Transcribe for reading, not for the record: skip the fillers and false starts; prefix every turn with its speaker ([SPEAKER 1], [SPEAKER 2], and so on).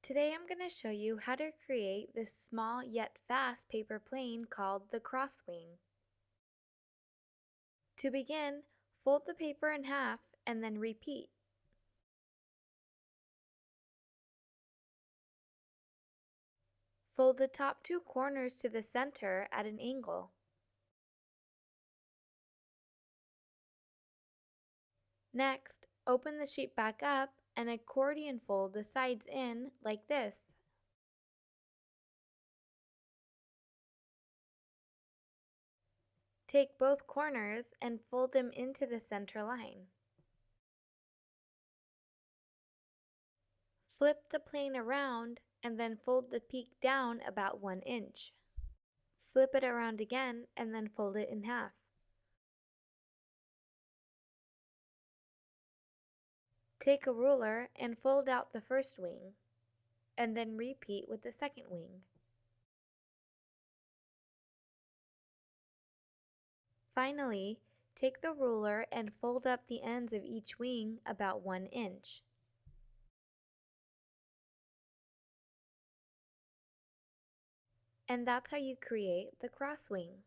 [SPEAKER 1] Today I'm going to show you how to create this small yet fast paper plane called the crosswing. To begin, fold the paper in half and then repeat. Fold the top two corners to the center at an angle. Next, open the sheet back up and accordion fold the sides in like this. Take both corners and fold them into the center line. Flip the plane around and then fold the peak down about 1 inch. Flip it around again and then fold it in half. Take a ruler and fold out the first wing, and then repeat with the second wing. Finally, take the ruler and fold up the ends of each wing about 1 inch. And that's how you create the crosswing.